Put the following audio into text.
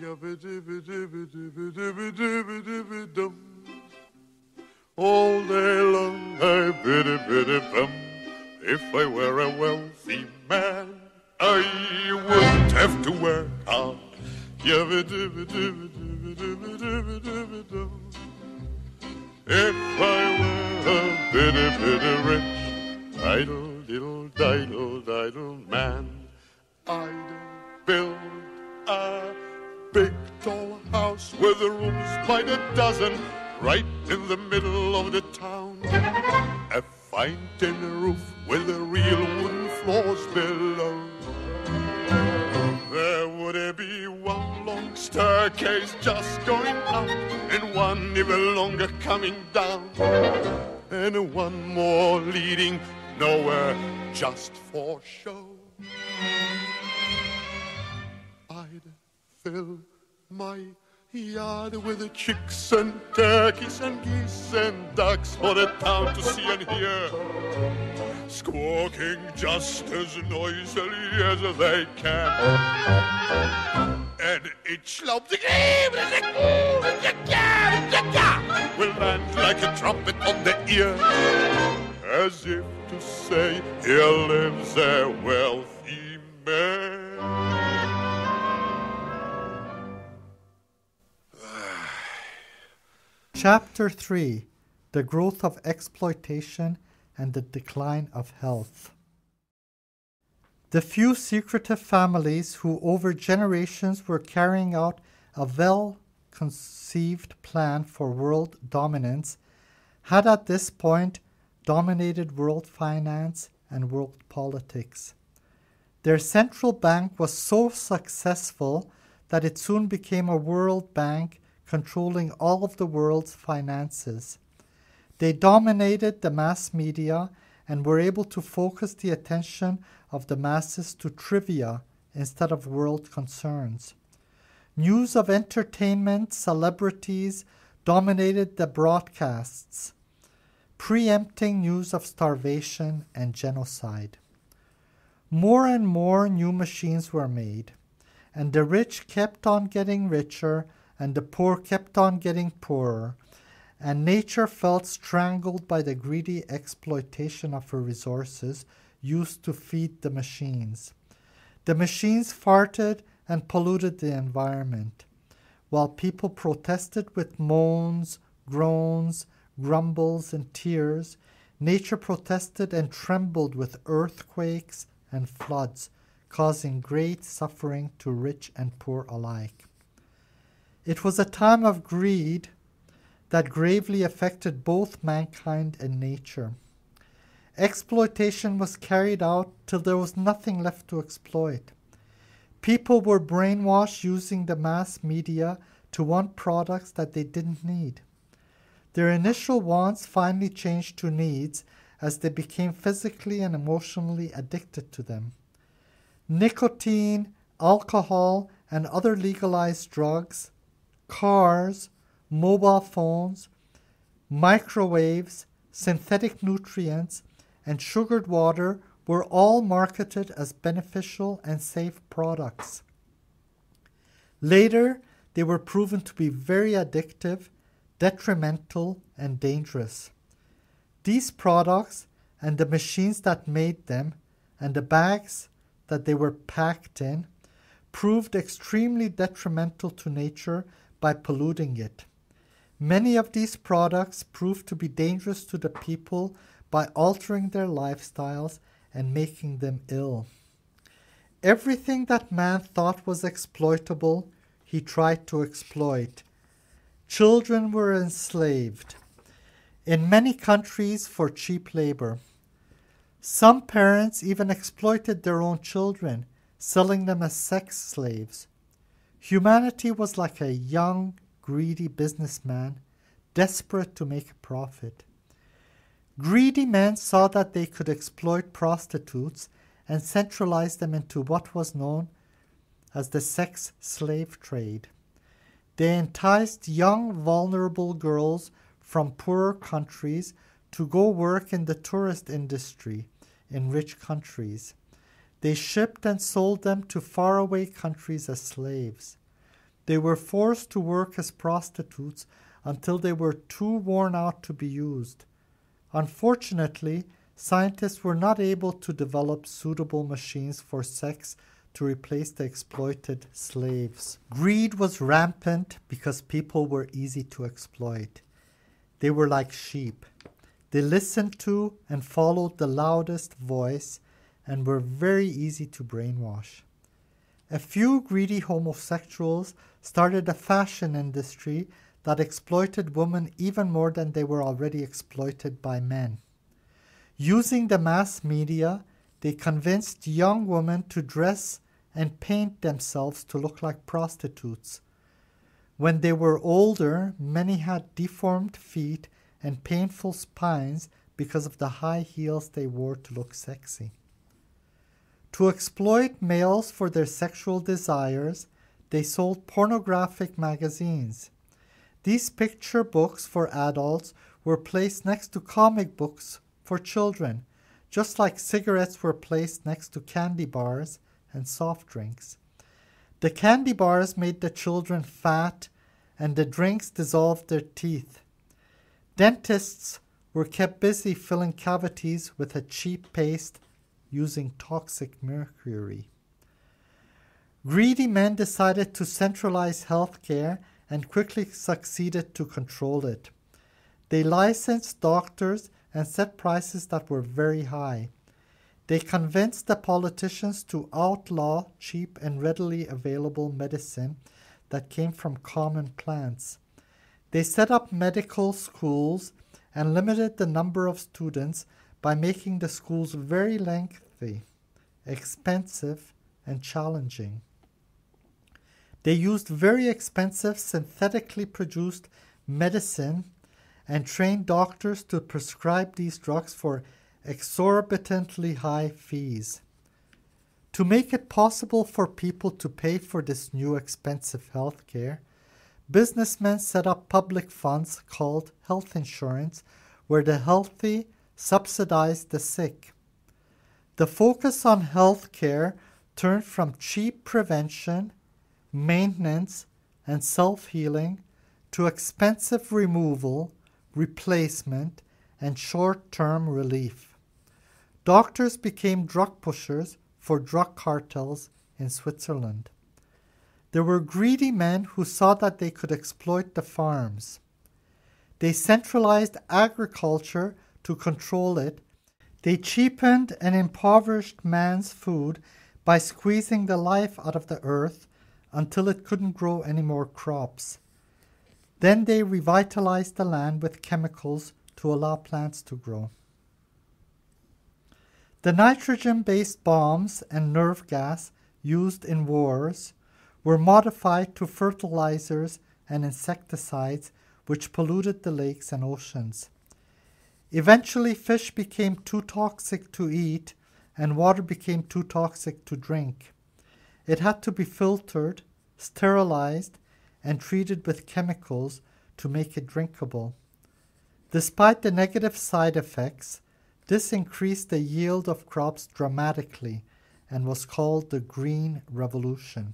Yabba-dibba-dibba-dibba-dibba-dibba-dum. All day long I biddy-biddy-bum. If I were a wealthy man, I wouldn't have to work hard. Yabba-dibba-dibba-dibba-dibba-dibba-dibba-dum. If I were a bitty rich, idle man, I'd build a big tall house with rooms by the dozen, right in the middle of the town. A fine tin roof with real wooden floors below. There would be one long staircase just going up, and one even longer coming down, and one more leading nowhere just for show. I'd fill my yard with the chicks and turkeys and geese and ducks for the town to see and hear, squawking just as noisily as they can. And each lob will land like a trumpet on the ear, as if to say, here lives a wealthy man. Chapter 3: The Growth of Exploitation and the Decline of Health. The few secretive families who over generations were carrying out a well-conceived plan for world dominance had at this point dominated world finance and world politics. Their central bank was so successful that it soon became a world bank controlling all of the world's finances. They dominated the mass media and were able to focus the attention of the masses to trivia instead of world concerns. News of entertainment, celebrities dominated the broadcasts, preempting news of starvation and genocide. More and more new machines were made, and the rich kept on getting richer and the poor kept on getting poorer, and nature felt strangled by the greedy exploitation of her resources used to feed the machines. The machines farted and polluted the environment. While people protested with moans, groans, grumbles, and tears, nature protested and trembled with earthquakes and floods, causing great suffering to rich and poor alike. It was a time of greed that gravely affected both mankind and nature. Exploitation was carried out till there was nothing left to exploit. People were brainwashed using the mass media to want products that they didn't need. Their initial wants finally changed to needs as they became physically and emotionally addicted to them. Nicotine, alcohol, and other legalized drugs, cars, mobile phones, microwaves, synthetic nutrients, and sugared water were all marketed as beneficial and safe products. Later, they were proven to be very addictive, detrimental, and dangerous. These products and the machines that made them and the bags that they were packed in proved extremely detrimental to nature by polluting it. Many of these products proved to be dangerous to the people by altering their lifestyles and making them ill. Everything that man thought was exploitable, he tried to exploit. Children were enslaved, in many countries for cheap labor. Some parents even exploited their own children, selling them as sex slaves. Humanity was like a young, greedy businessman, desperate to make a profit. Greedy men saw that they could exploit prostitutes and centralize them into what was known as the sex slave trade. They enticed young, vulnerable girls from poorer countries to go work in the tourist industry in rich countries. They shipped and sold them to faraway countries as slaves. They were forced to work as prostitutes until they were too worn out to be used. Unfortunately, scientists were not able to develop suitable machines for sex to replace the exploited slaves. Greed was rampant because people were easy to exploit. They were like sheep. They listened to and followed the loudest voice and were very easy to brainwash. A few greedy homosexuals started a fashion industry that exploited women even more than they were already exploited by men. Using the mass media, they convinced young women to dress and paint themselves to look like prostitutes. When they were older, many had deformed feet and painful spines because of the high heels they wore to look sexy. To exploit males for their sexual desires, they sold pornographic magazines. These picture books for adults were placed next to comic books for children, just like cigarettes were placed next to candy bars and soft drinks. The candy bars made the children fat, and the drinks dissolved their teeth. Dentists were kept busy filling cavities with a cheap paste using toxic mercury. Greedy men decided to centralize healthcare and quickly succeeded to control it. They licensed doctors and set prices that were very high. They convinced the politicians to outlaw cheap and readily available medicine that came from common plants. They set up medical schools and limited the number of students by making the schools very lengthy, expensive, and challenging. They used very expensive synthetically produced medicine and trained doctors to prescribe these drugs for exorbitantly high fees. To make it possible for people to pay for this new expensive health care, businessmen set up public funds called health insurance, where the healthy subsidized the sick. The focus on health care turned from cheap prevention, maintenance, and self-healing to expensive removal, replacement, and short-term relief. Doctors became drug pushers for drug cartels in Switzerland. There were greedy men who saw that they could exploit the farms. They centralized agriculture to control it. They cheapened and impoverished man's food by squeezing the life out of the earth until it couldn't grow any more crops. Then they revitalized the land with chemicals to allow plants to grow. The nitrogen-based bombs and nerve gas used in wars were modified to fertilizers and insecticides which polluted the lakes and oceans. Eventually, fish became too toxic to eat and water became too toxic to drink. It had to be filtered, sterilized, and treated with chemicals to make it drinkable. Despite the negative side effects, this increased the yield of crops dramatically and was called the Green Revolution.